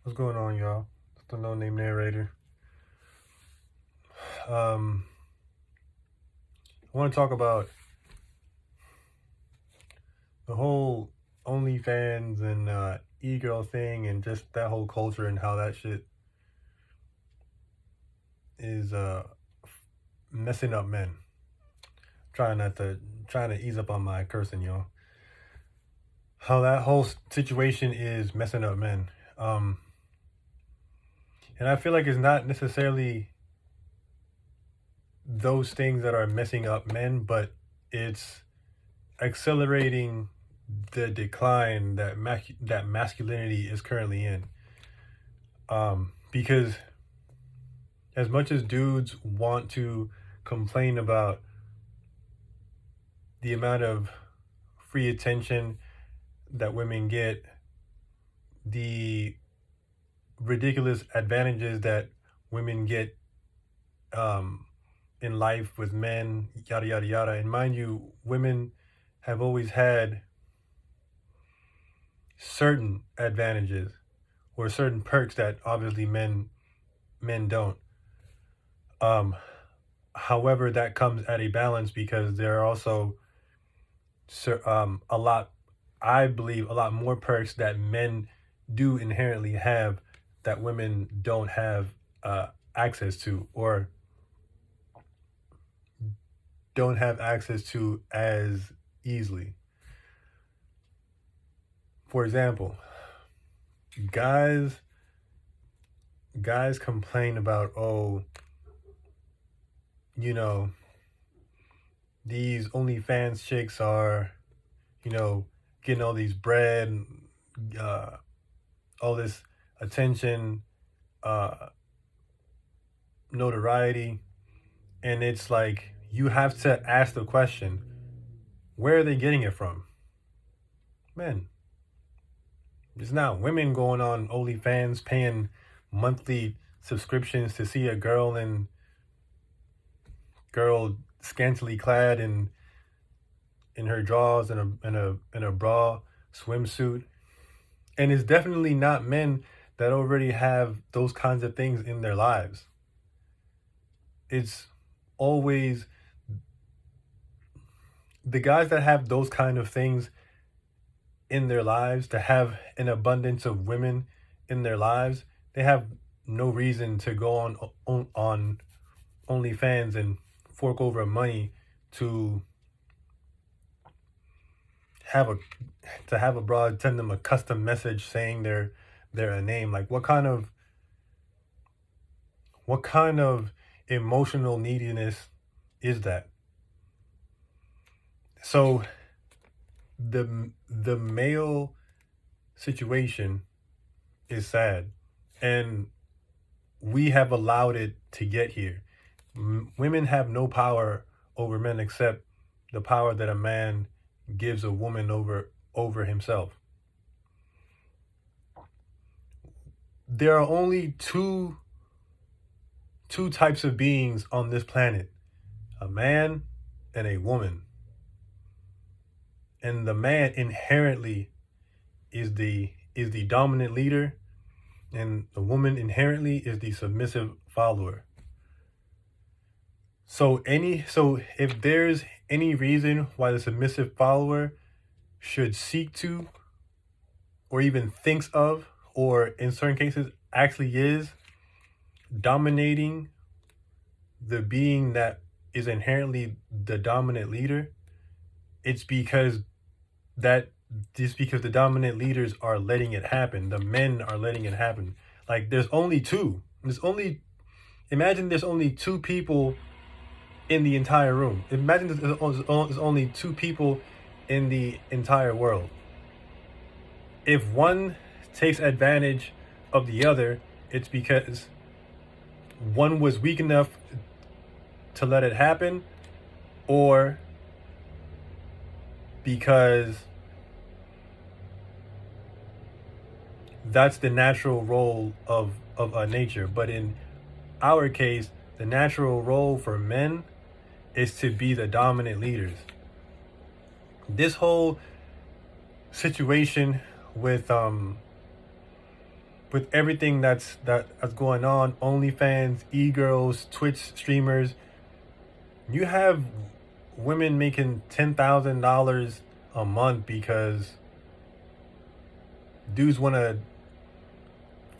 What's going on, y'all? It's the No Name Narrator. I want to talk about the whole OnlyFans and e-girl thing and just that whole culture and how that shit is messing up men. Trying to ease up on my cursing, y'all. How that whole situation is messing up men. And I feel like it's not necessarily those things that are messing up men, but it's accelerating the decline that that masculinity is currently in. Because as much as dudes want to complain about the amount of free attention that women get, the ridiculous advantages that women get in life with men, yada yada yada. And mind you, women have always had certain advantages or certain perks that obviously men don't. However, that comes at a balance because there are also a lot, I believe, a lot more perks that men do inherently have that women don't have access to or don't have access to as easily. For example, guys guys complain about, oh, you know, these OnlyFans chicks are, getting all these bread, uh, all this attention, uh, notoriety, and it's like you have to ask the question, where are they getting it from? Men. It's not women going on OnlyFans paying monthly subscriptions to see a girl scantily clad in her drawers and a bra swimsuit. And it's definitely not men that already have those kinds of things in their lives. It's always the guys that have those kind of things in their lives, to have an abundance of women in their lives. They have no reason to go on OnlyFans and fork over money to have a broad send them a custom message saying they're a name. Like what kind of emotional neediness is that? So the male situation is sad, and we have allowed it to get here. Women have no power over men except the power that a man gives a woman over himself. There are only two types of beings on this planet: a man and a woman. And the man inherently is the dominant leader, and the woman inherently is the submissive follower. So if there's any reason why the submissive follower should seek to or even thinks of, or in certain cases actually is dominating the being that is inherently the dominant leader, it's because the dominant leaders are letting it happen. The men are letting it happen. Like there's only two. Imagine there's only two people in the entire room. Imagine there's only two people in the entire world. If one takes advantage of the other, it's because one was weak enough to let it happen, or because that's the natural role of a nature. But in our case, the natural role for men is to be the dominant leaders. This whole situation with with everything that's going on, OnlyFans, e-girls, Twitch streamers, you have women making $10,000 a month because dudes want to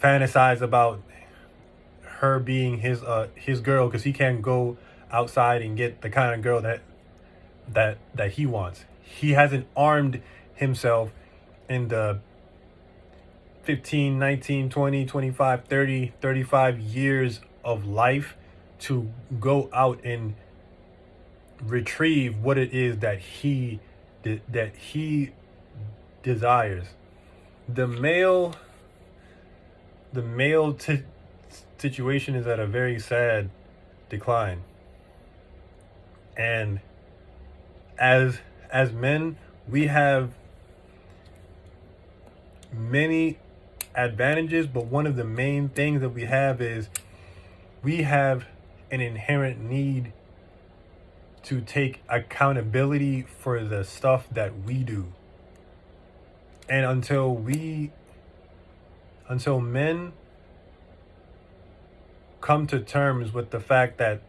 fantasize about her being his girl because he can't go outside and get the kind of girl that he wants. He hasn't armed himself in the 15, 19, 20, 25, 30, 35 years of life to go out and retrieve what it is that he desires. The male situation is at a very sad decline, and as men, we have many advantages, but one of the main things that we have is we have an inherent need to take accountability for the stuff that we do. And until men come to terms with the fact that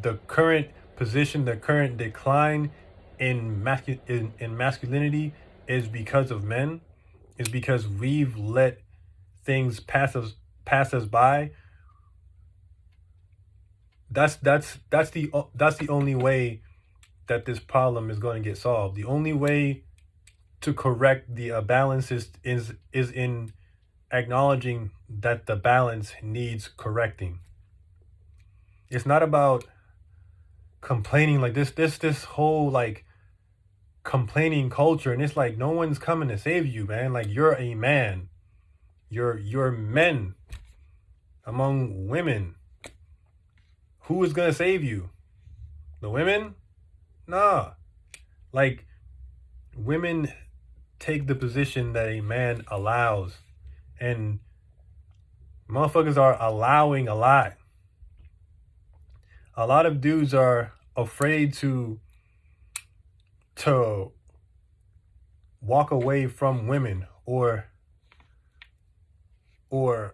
the current position, the current decline in masculinity is because of men, is because we've let things pass us by. That's the only way that this problem is going to get solved. The only way to correct the balance is in acknowledging that the balance needs correcting. It's not about complaining like this whole like complaining culture, and it's like no one's coming to save you, man. Like you're a man. You're men among women. Who is gonna save you? The women? Nah. Like women take the position that a man allows, and motherfuckers are allowing a lot. A lot of dudes are afraid to walk away from women or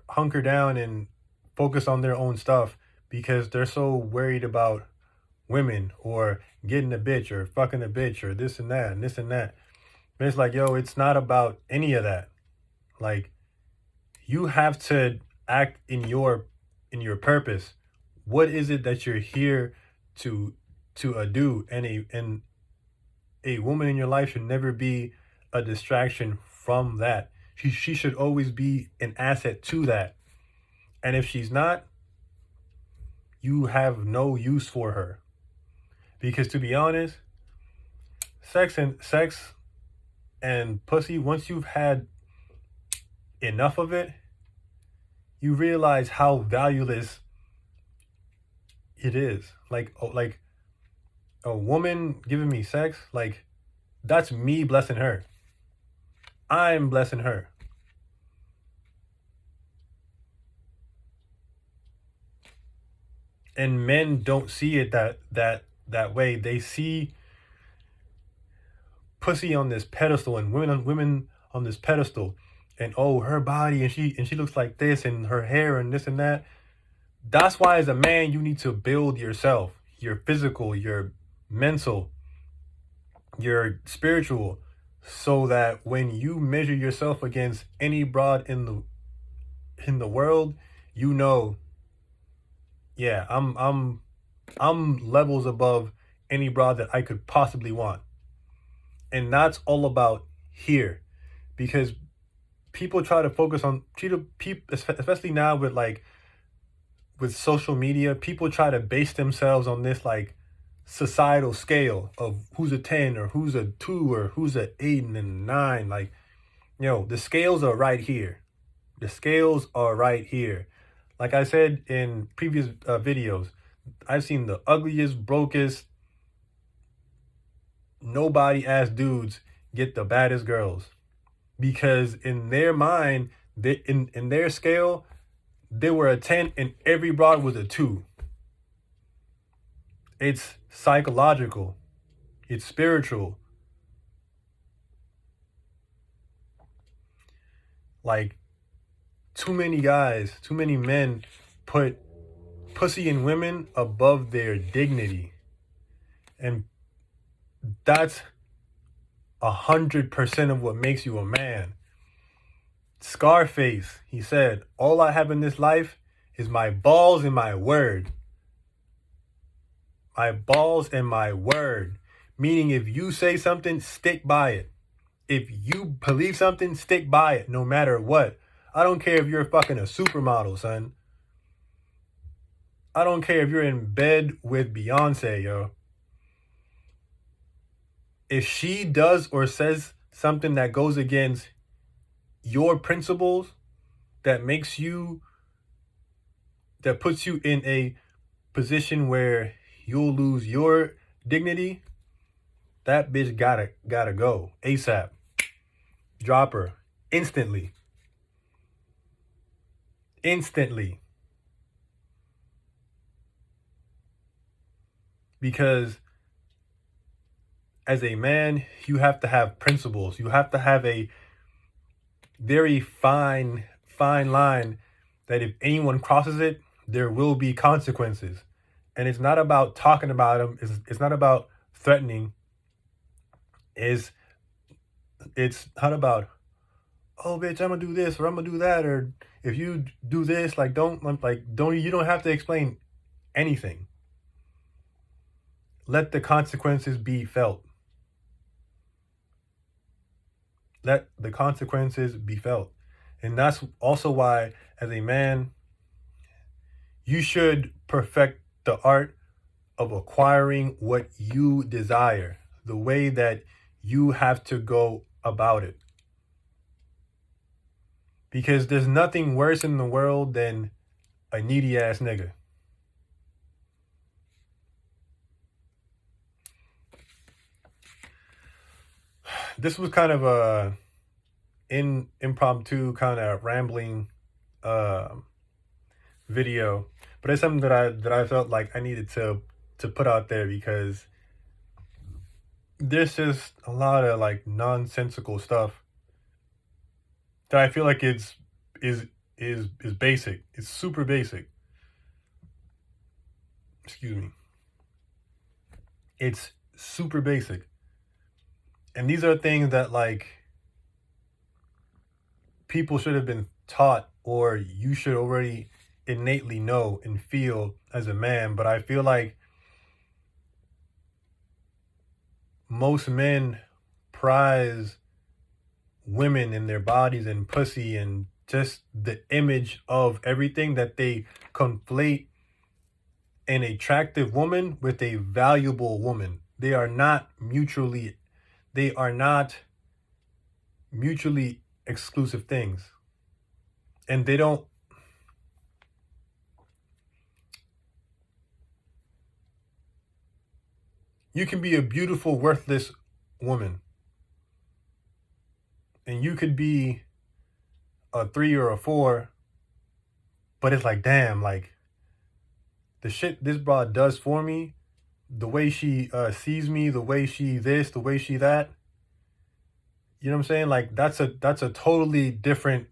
hunker down and focus on their own stuff because they're so worried about women or getting a bitch or fucking a bitch or this and that and this and that. But it's like, yo, it's not about any of that. Like, you have to act in your purpose. What is it that you're here to do? And a woman in your life should never be a distraction from that. She should always be an asset to that. And if she's not, you have no use for her. Because to be honest, sex and pussy, once you've had enough of it, you realize how valueless it is. Like a woman giving me sex, like that's me blessing her. I'm blessing her. And men don't see it that way. They see pussy on this pedestal and women on this pedestal, and oh, her body, and she looks like this, and her hair and this and that. That's why as a man you need to build yourself, your physical, your mental, your spiritual, so that when you measure yourself against any broad in the world, you know, yeah, I'm levels above any broad that I could possibly want. And that's all about here, because people try to focus on people, especially now with social media. People try to base themselves on this like societal scale of who's a 10 or who's a 2 or who's a 8 and a 9. Like, the scales are right here. The scales are right here. Like I said in previous videos, I've seen the ugliest, brokest, nobody ass dudes get the baddest girls, because in their mind, in their scale, they were a 10 and every broad was a 2. It's psychological. It's spiritual. Like, too many guys, too many men put pussy and women above their dignity. And that's 100% of what makes you a man. Scarface, he said, all I have in this life is my balls and my word. My balls and my word. Meaning if you say something, stick by it. If you believe something, stick by it no matter what. I don't care if you're fucking a supermodel, son. I don't care if you're in bed with Beyonce, yo. If she does or says something that goes against your principles, that puts you in a position where you'll lose your dignity, that bitch gotta go ASAP. Drop her instantly. Because as a man, you have to have principles. You have to have a very fine line that if anyone crosses it, there will be consequences. And it's not about talking about them. It's not about threatening. It's not about, oh bitch, I'm gonna do this or I'm gonna do that, or if you do this, you don't have to explain anything. Let the consequences be felt. Let the consequences be felt. And that's also why, as a man, you should perfect the art of acquiring what you desire, the way that you have to go about it. Because there's nothing worse in the world than a needy ass nigga. This was kind of a impromptu, kind of rambling video, but it's something that I felt like I needed to put out there, because there's just a lot of like nonsensical stuff that I feel like is basic. It's super basic. Excuse me. It's super basic. And these are things that like people should have been taught, or you should already innately know and feel as a man. But I feel like most men prize women and their bodies and pussy and just the image of everything, that they conflate an attractive woman with a valuable woman. They are not mutually exclusive things. And they don't, you can be a beautiful, worthless woman, and you could be a 3 or a 4, but it's like, damn, like the shit this broad does for me, the way she sees me, the way she this, the way she that, you know what I'm saying? Like that's a totally different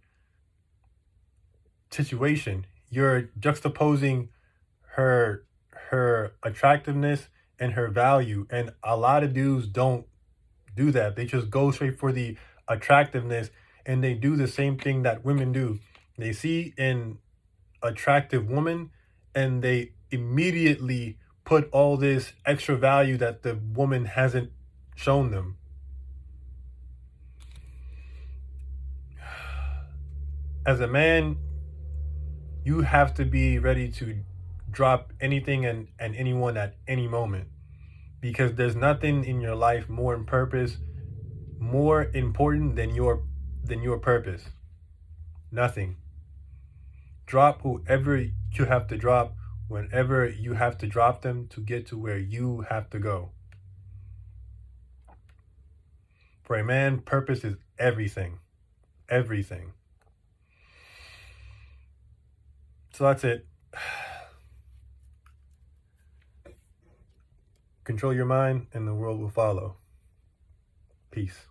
situation. You're juxtaposing her attractiveness and her value, and a lot of dudes don't do that. They just go straight for the attractiveness, and they do the same thing that women do. They see an attractive woman and they immediately put all this extra value that the woman hasn't shown them. As a man, you have to be ready to drop anything and anyone at any moment, because there's nothing in your life more important than your purpose. Nothing. Drop whoever you have to drop whenever you have to drop them to get to where you have to go. For a man, purpose is everything. Everything. So that's it. Control your mind and the world will follow. Peace.